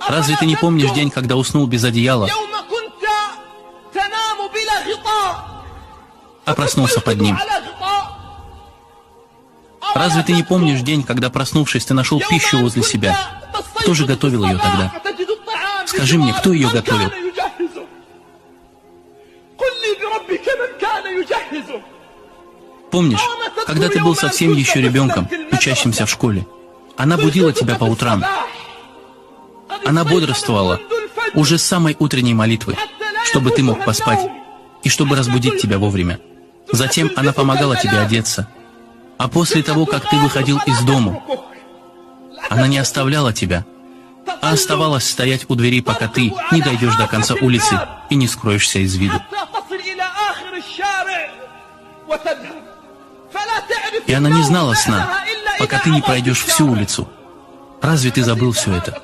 Разве ты не помнишь день, когда уснул без одеяла, а проснулся под ним? Разве ты не помнишь день, когда, проснувшись, ты нашел пищу возле себя? Кто же готовил ее тогда? Скажи мне, кто ее готовил? Помнишь, когда ты был совсем еще ребенком, учащимся в школе, она будила тебя по утрам. Она бодрствовала уже с самой утренней молитвы, чтобы ты мог поспать и чтобы разбудить тебя вовремя. Затем она помогала тебе одеться. А после того, как ты выходил из дому, она не оставляла тебя, а оставалась стоять у двери, пока ты не дойдешь до конца улицы и не скроешься из виду. И она не знала сна, пока ты не пройдешь всю улицу. Разве ты забыл все это?